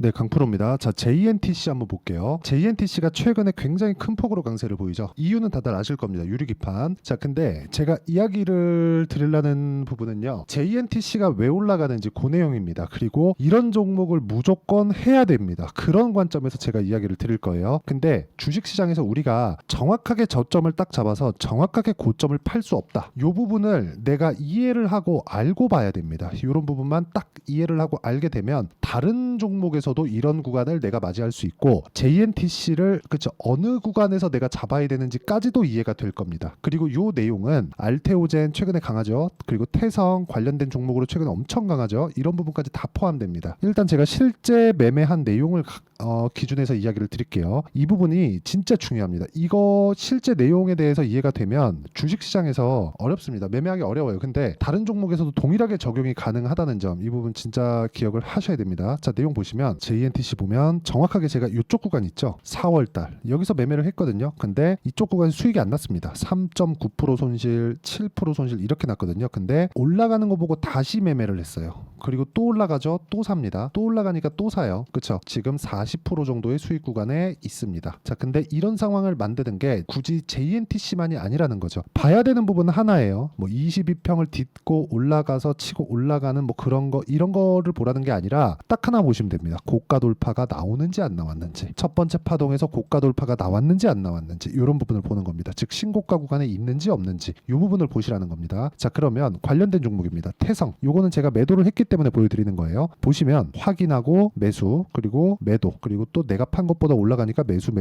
네, 강프로입니다. 자, JNTC 한번 볼게요. JNTC가 최근에 굉장히 큰 폭으로 강세를 보이죠. 이유는 다들 아실 겁니다. 유리기판. 자, 근데 제가 이야기를 드리려는 부분은요. JNTC가 왜 올라가는지 그 내용입니다. 그리고 이런 종목을 무조건 해야 됩니다. 그런 관점에서 제가 이야기를 드릴 거예요. 근데 주식시장에서 우리가 정확하게 저점을 딱 잡아서 정확하게 고점을 팔 수 없다. 이 부분을 내가 이해를 하고 알고 봐야 됩니다. 이런 부분만 딱 이해를 하고 알게 되면 다른 종목에서도 이런 구간을 내가 맞이할 수 있고 JNTC를 그쵸 어느 구간에서 내가 잡아야 되는지까지도 이해가 될 겁니다. 그리고 이 내용은 알테오젠 최근에 강하죠. 그리고 태성 관련된 종목으로 최근에 엄청 강하죠. 이런 부분까지 다 포함됩니다. 일단 제가 실제 매매한 내용을 기준에서 이야기를 드릴게요. 이 부분이 진짜 중요합니다. 이거 실제 내용에 대해서 이해가 되면 주식시장에서 어렵습니다. 매매하기 어려워요. 근데 다른 종목에서도 동일하게 적용이 가능하다는 점, 이 부분 진짜 기억을 하셔야 됩니다. 자, 내용 보시면 JNTC 보면 정확하게 제가 이쪽 구간 있죠. 4월달 여기서 매매를 했거든요. 근데 이쪽 구간 수익이 안 났습니다. 3.9% 손실, 7% 손실 이렇게 났거든요. 근데 올라가는 거 보고 다시 매매를 했어요. 그리고 또 올라가죠. 또 삽니다. 또 올라가니까 또 사요. 그쵸? 지금 40% 정도의 수익 구간에 있습니다. 자, 근데 이런 상황을 만드는 게 굳이 JNTC만이 아니라는 거죠. 봐야 되는 부분은 하나예요. 뭐 22평을 딛고 올라가서 치고 올라가는 뭐 그런 거 이런 거를 보라는 게 아니라 딱 하나 보시면 됩니다. 고가 돌파가 나오는지 안 나왔는지, 첫 번째 파동에서 고가 돌파가 나왔는지 안 나왔는지 이런 부분을 보는 겁니다. 즉 신고가 구간에 있는지 없는지 이 부분을 보시라는 겁니다. 자, 그러면 관련된 종목입니다. 태성 요거는 제가 매도를 했기 때문에 보여드리는 거예요. 보시면 확인하고 매수, 그리고 매도, 그리고 또 내가 판 것보다 올라가니까 매수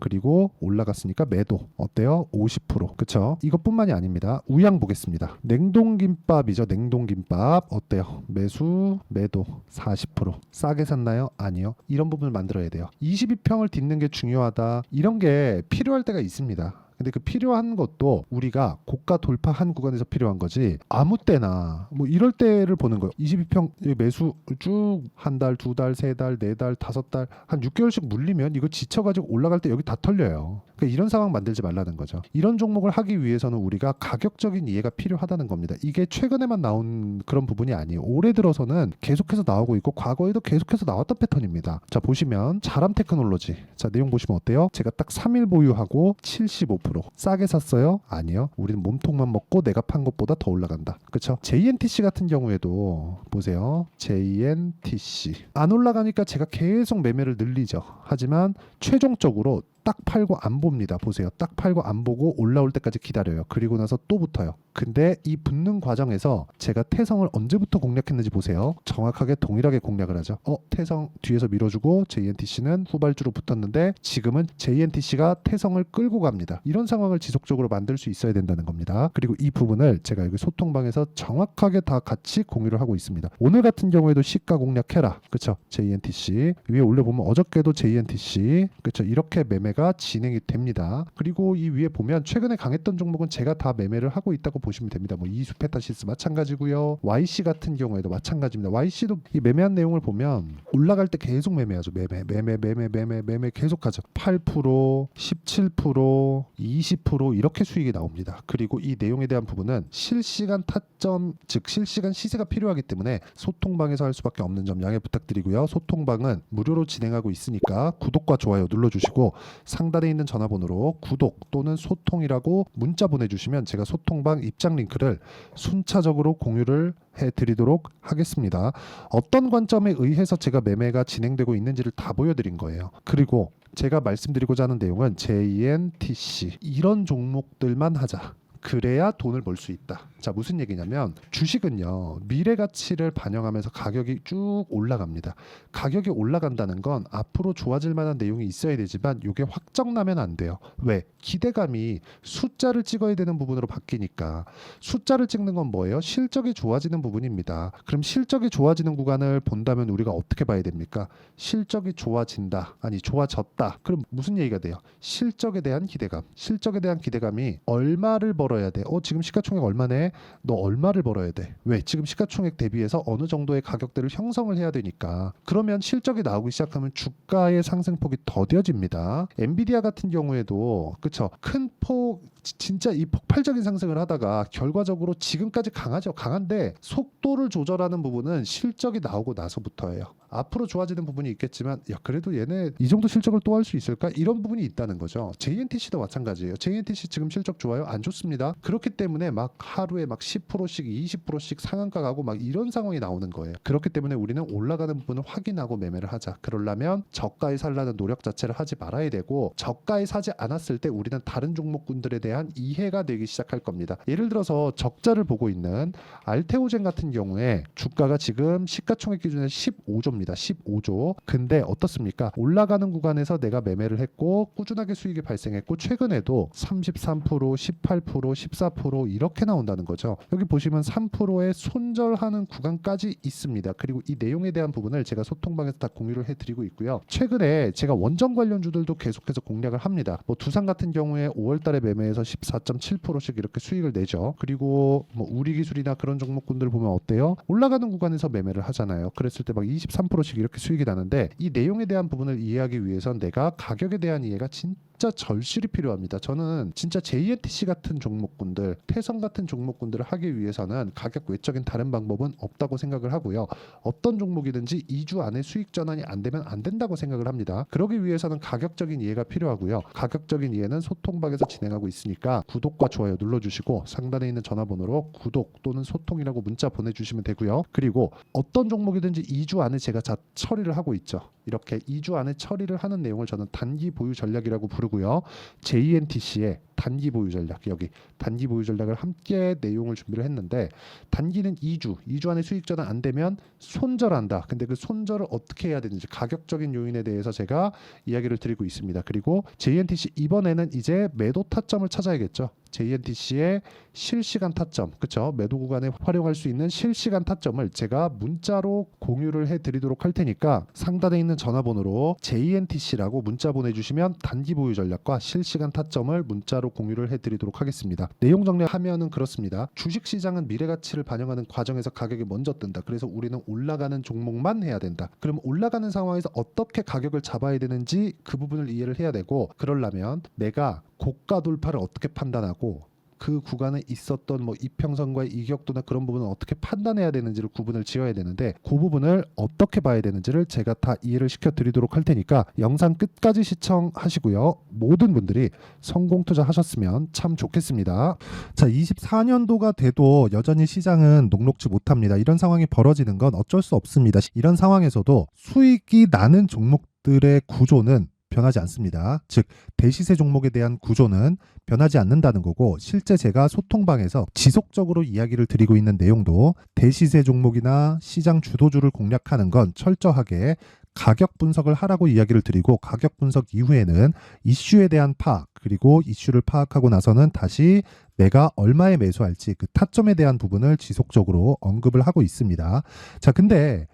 그리고 올라갔으니까 매도. 어때요? 50%. 그쵸? 이것뿐만이 아닙니다. 우양 보겠습니다. 냉동김밥이죠. 냉동김밥 어때요? 매수 매도 40%. 싸게 샀나요? 아니요. 이런 부분을 만들어야 돼요. 22평을 딛는 게 중요하다. 이런 게 필요할 때가 있습니다. 근데 그 필요한 것도 우리가 고가 돌파한 구간에서 필요한 거지 아무 때나 뭐 이럴 때를 보는 거예요. 22평 매수 쭉 한 달, 두 달, 세 달, 네 달, 다섯 달, 한 6개월씩 물리면 이거 지쳐가지고 올라갈 때 여기 다 털려요. 그러니까 이런 상황 만들지 말라는 거죠. 이런 종목을 하기 위해서는 우리가 가격적인 이해가 필요하다는 겁니다. 이게 최근에만 나온 그런 부분이 아니에요. 올해 들어서는 계속해서 나오고 있고 과거에도 계속해서 나왔던 패턴입니다. 자, 보시면 자람 테크놀로지. 자, 내용 보시면 어때요? 제가 딱 3일 보유하고 75% 싸게 샀어요? 아니요. 우리는 몸통만 먹고 내가 판 것보다 더 올라간다. 그쵸? JNTC 같은 경우에도 보세요. JNTC 안 올라가니까 제가 계속 매매를 늘리죠. 하지만 최종적으로 딱 팔고 안 봅니다. 보세요. 딱 팔고 안 보고 올라올 때까지 기다려요. 그리고 나서 또 붙어요. 근데 이 붙는 과정에서 제가 태성을 언제부터 공략했는지 보세요. 정확하게 동일하게 공략을 하죠. 태성 뒤에서 밀어주고 JNTC는 후발주로 붙었는데 지금은 JNTC가 태성을 끌고 갑니다. 이런 상황을 지속적으로 만들 수 있어야 된다는 겁니다. 그리고 이 부분을 제가 여기 소통방에서 정확하게 다 같이 공유를 하고 있습니다. 오늘 같은 경우에도 시가 공략해라. 그쵸? JNTC 위에 올려보면 어저께도 JNTC 그쵸? 이렇게 매매가 진행이 됩니다. 그리고 이 위에 보면 최근에 강했던 종목은 제가 다 매매를 하고 있다고 보시면 됩니다. 뭐 이수페타시스 마찬가지고요. YC 같은 경우에도 마찬가지입니다. YC도 이 매매한 내용을 보면 올라갈 때 계속 매매하죠. 매매 계속하죠. 8%, 17%, 20% 이렇게 수익이 나옵니다. 그리고 이 내용에 대한 부분은 실시간 타점, 즉 실시간 시세가 필요하기 때문에 소통방에서 할 수밖에 없는 점 양해 부탁드리고요. 소통방은 무료로 진행하고 있으니까 구독과 좋아요 눌러주시고 상단에 있는 전화번호로 구독 또는 소통이라고 문자 보내주시면 제가 소통방 입장 링크를 순차적으로 공유를 해드리도록 하겠습니다. 어떤 관점에 의해서 제가 매매가 진행되고 있는지를 다 보여드린 거예요. 그리고 제가 말씀드리고자 하는 내용은 JNTC 이런 종목들만 하자. 그래야 돈을 벌 수 있다. 자, 무슨 얘기냐면 주식은요 미래 가치를 반영하면서 가격이 쭉 올라갑니다. 가격이 올라간다는 건 앞으로 좋아질 만한 내용이 있어야 되지만 이게 확정 나면 안 돼요. 왜? 기대감이 숫자를 찍어야 되는 부분으로 바뀌니까. 숫자를 찍는 건 뭐예요? 실적이 좋아지는 부분입니다. 그럼 실적이 좋아지는 구간을 본다면 우리가 어떻게 봐야 됩니까? 실적이 좋아진다, 아니 좋아졌다. 그럼 무슨 얘기가 돼요? 실적에 대한 기대감. 실적에 대한 기대감이 얼마를 벌어야 돼? 지금 시가총액 얼마네? 너 얼마를 벌어야 돼? 왜? 지금 시가총액 대비해서 어느 정도의 가격대를 형성을 해야 되니까. 그러면 실적이 나오기 시작하면 주가의 상승폭이 더뎌집니다. 엔비디아 같은 경우에도 그쵸? 큰 폭 진짜 이 폭발적인 상승을 하다가 결과적으로 지금까지 강하죠. 강한데 속도를 조절하는 부분은 실적이 나오고 나서부터예요. 앞으로 좋아지는 부분이 있겠지만 야 그래도 얘네 이 정도 실적을 또 할 수 있을까? 이런 부분이 있다는 거죠. JNTC도 마찬가지예요. JNTC 지금 실적 좋아요? 안 좋습니다. 그렇기 때문에 막 하루에 막 10%씩 20%씩 상한가 가고 막 이런 상황이 나오는 거예요. 그렇기 때문에 우리는 올라가는 부분을 확인하고 매매를 하자. 그러려면 저가에 살라는 노력 자체를 하지 말아야 되고 저가에 사지 않았을 때 우리는 다른 종목군들에 대한 이해가 되기 시작할 겁니다. 예를 들어서 적자를 보고 있는 알테오젠 같은 경우에 주가가 지금 시가총액 기준에 15조입니다. 15조. 근데 어떻습니까? 올라가는 구간에서 내가 매매를 했고 꾸준하게 수익이 발생했고 최근에도 33%, 18%, 14% 이렇게 나온다는 거죠. 여기 보시면 3%의 손절하는 구간까지 있습니다. 그리고 이 내용에 대한 부분을 제가 소통방에서 다 공유를 해드리고 있고요. 최근에 제가 원전 관련주들도 계속해서 공략을 합니다. 뭐 두산 같은 경우에 5월달에 매매해서 14.7%씩 이렇게 수익을 내죠. 그리고 뭐 우리기술이나 그런 종목군들 보면 어때요? 올라가는 구간에서 매매를 하잖아요. 그랬을 때 막 23%씩 이렇게 수익이 나는데 이 내용에 대한 부분을 이해하기 위해선 내가 가격에 대한 이해가 진짜 절실히 필요합니다. 저는 진짜 JNTC 같은 종목군들, 태성 같은 종목군들을 하기 위해서는 가격 외적인 다른 방법은 없다고 생각을 하고요. 어떤 종목이든지 2주 안에 수익 전환이 안 되면 안 된다고 생각을 합니다. 그러기 위해서는 가격적인 이해가 필요하고요. 가격적인 이해는 소통방에서 진행하고 있으니까 구독과 좋아요 눌러주시고 상단에 있는 전화번호로 구독 또는 소통이라고 문자 보내주시면 되고요. 그리고 어떤 종목이든지 2주 안에 제가 다 처리를 하고 있죠. 이렇게 2주 안에 처리를 하는 내용을 저는 단기 보유 전략이라고 부르고요. JNTC의 단기 보유 전략, 여기 단기 보유 전략을 함께 내용을 준비를 했는데 단기는 2주 안에 수익 전환 안 되면 손절한다. 근데 그 손절을 어떻게 해야 되는지 가격적인 요인에 대해서 제가 이야기를 드리고 있습니다. 그리고 JNTC 이번에는 이제 매도 타점을 찾아야겠죠. JNTC의 실시간 타점, 그쵸? 매도 구간에 활용할 수 있는 실시간 타점을 제가 문자로 공유를 해드리도록 할 테니까 상단에 있는 전화번호로 JNTC라고 문자 보내주시면 단기 보유 전략과 실시간 타점을 문자로 공유를 해드리도록 하겠습니다. 내용 정리하면은 그렇습니다. 주식시장은 미래가치를 반영하는 과정에서 가격이 먼저 뜬다. 그래서 우리는 올라가는 종목만 해야 된다. 그럼 올라가는 상황에서 어떻게 가격을 잡아야 되는지 그 부분을 이해를 해야 되고 그러려면 내가 고가 돌파를 어떻게 판단하고 그 구간에 있었던 뭐 이평선과의 이격도나 그런 부분을 어떻게 판단해야 되는지를 구분을 지어야 되는데 그 부분을 어떻게 봐야 되는지를 제가 다 이해를 시켜 드리도록 할 테니까 영상 끝까지 시청하시고요. 모든 분들이 성공 투자하셨으면 참 좋겠습니다. 자, 24년도가 돼도 여전히 시장은 녹록지 못합니다. 이런 상황이 벌어지는 건 어쩔 수 없습니다. 이런 상황에서도 수익이 나는 종목들의 구조는 변하지 않습니다. 즉 대시세 종목에 대한 구조는 변하지 않는다는 거고 실제 제가 소통방에서 지속적으로 이야기를 드리고 있는 내용도 대시세 종목이나 시장 주도주를 공략하는 건 철저하게 가격 분석을 하라고 이야기를 드리고 가격 분석 이후에는 이슈에 대한 파악 그리고 이슈를 파악하고 나서는 다시 내가 얼마에 매수할지 그 타점에 대한 부분을 지속적으로 언급을 하고 있습니다. 자, 근데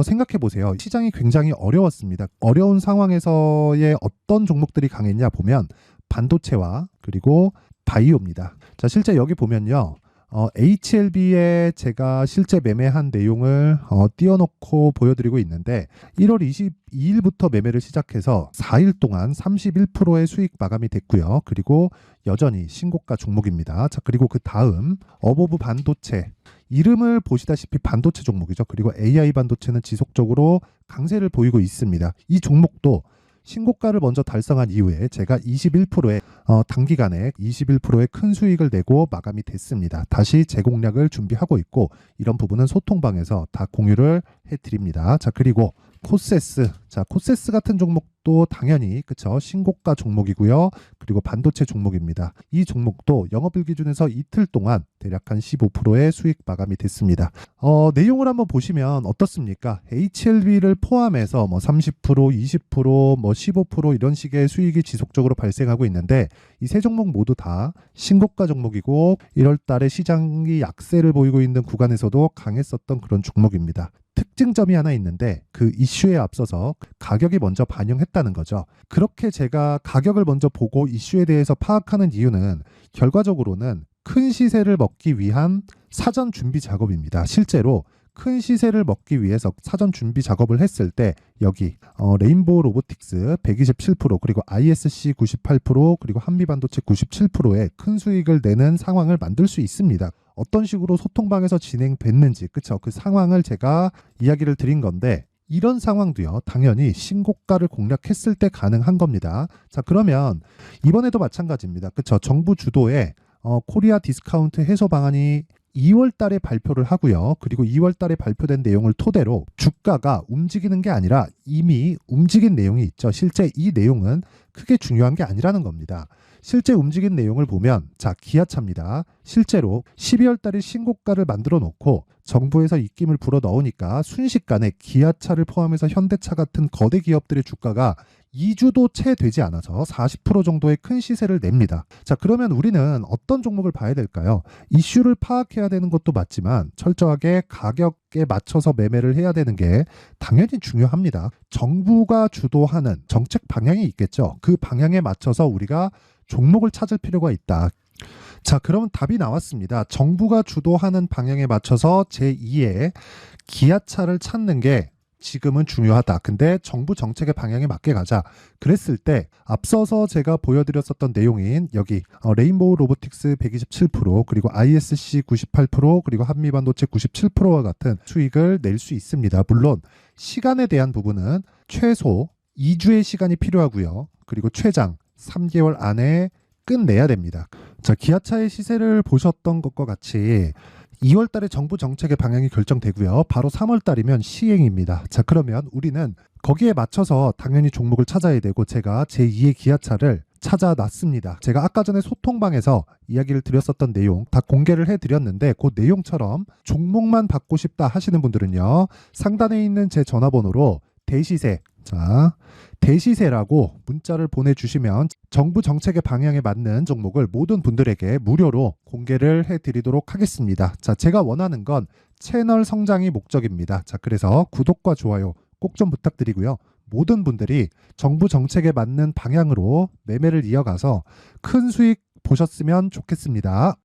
생각해 보세요. 시장이 굉장히 어려웠습니다. 어려운 상황에서의 어떤 종목들이 강했냐 보면 반도체와 그리고 바이오입니다. 자, 실제 여기 보면요. HLB에 제가 실제 매매한 내용을 띄워놓고 보여드리고 있는데 1월 22일부터 매매를 시작해서 4일 동안 31%의 수익 마감이 됐고요. 그리고 여전히 신고가 종목입니다. 자, 그리고 그 다음 어보브 반도체 이름을 보시다시피 반도체 종목이죠. 그리고 AI 반도체는 지속적으로 강세를 보이고 있습니다. 이 종목도 신고가를 먼저 달성한 이후에 제가 21%의 단기간에 21%의 큰 수익을 내고 마감이 됐습니다. 다시 재공략을 준비하고 있고 이런 부분은 소통방에서 다 공유를 해드립니다. 자, 그리고 코세스. 자, 코세스 같은 종목도 당연히 그쵸 신고가 종목이고요. 그리고 반도체 종목입니다. 이 종목도 영업일 기준에서 이틀 동안 대략 한 15%의 수익 마감이 됐습니다. 내용을 한번 보시면 어떻습니까? HLB를 포함해서 뭐 30%, 20%, 뭐 15% 이런 식의 수익이 지속적으로 발생하고 있는데 이 세 종목 모두 다 신고가 종목이고 1월 달에 시장이 약세를 보이고 있는 구간에서도 강했었던 그런 종목입니다. 특징점이 하나 있는데 그 이슈에 앞서서 가격이 먼저 반영했다는 거죠. 그렇게 제가 가격을 먼저 보고 이슈에 대해서 파악하는 이유는 결과적으로는 큰 시세를 먹기 위한 사전 준비 작업입니다. 실제로 큰 시세를 먹기 위해서 사전 준비 작업을 했을 때 여기 레인보우 로보틱스 127% 그리고 ISC 98% 그리고 한미반도체 97%의 큰 수익을 내는 상황을 만들 수 있습니다. 어떤 식으로 소통방에서 진행됐는지 그쵸 그 상황을 제가 이야기를 드린 건데 이런 상황도요, 당연히 신고가를 공략했을 때 가능한 겁니다. 자, 그러면 이번에도 마찬가지입니다. 그쵸? 정부 주도의 코리아 디스카운트 해소 방안이 2월 달에 발표를 하고요. 그리고 2월 달에 발표된 내용을 토대로 주가가 움직이는 게 아니라 이미 움직인 내용이 있죠. 실제 이 내용은 크게 중요한 게 아니라는 겁니다. 실제 움직인 내용을 보면, 자, 기아차입니다. 실제로 12월 달에 신고가를 만들어 놓고 정부에서 입김을 불어 넣으니까 순식간에 기아차를 포함해서 현대차 같은 거대 기업들의 주가가 2주도 채 되지 않아서 40% 정도의 큰 시세를 냅니다. 자, 그러면 우리는 어떤 종목을 봐야 될까요? 이슈를 파악해야 되는 것도 맞지만 철저하게 가격에 맞춰서 매매를 해야 되는 게 당연히 중요합니다. 정부가 주도하는 정책 방향이 있겠죠. 그 방향에 맞춰서 우리가 종목을 찾을 필요가 있다. 자, 그러면 답이 나왔습니다. 정부가 주도하는 방향에 맞춰서 제2의 기아차를 찾는 게 지금은 중요하다. 근데 정부 정책의 방향에 맞게 가자. 그랬을 때 앞서서 제가 보여드렸었던 내용인 여기 레인보우 로보틱스 127% 그리고 ISC 98% 그리고 한미반도체 97%와 같은 수익을 낼 수 있습니다. 물론 시간에 대한 부분은 최소 2주의 시간이 필요하고요. 그리고 최장 3개월 안에 끝내야 됩니다. 자, 기아차의 시세를 보셨던 것과 같이 2월 달에 정부 정책의 방향이 결정되고요. 바로 3월 달이면 시행입니다. 자, 그러면 우리는 거기에 맞춰서 당연히 종목을 찾아야 되고 제가 제2의 기아차를 찾아놨습니다. 제가 아까 전에 소통방에서 이야기를 드렸었던 내용 다 공개를 해드렸는데 그 내용처럼 종목만 받고 싶다 하시는 분들은요. 상단에 있는 제 전화번호로 대시세, 자, 대시세라고 문자를 보내주시면 정부 정책의 방향에 맞는 종목을 모든 분들에게 무료로 공개를 해드리도록 하겠습니다. 자, 제가 원하는 건 채널 성장이 목적입니다. 자, 그래서 구독과 좋아요 꼭 좀 부탁드리고요. 모든 분들이 정부 정책에 맞는 방향으로 매매를 이어가서 큰 수익 보셨으면 좋겠습니다.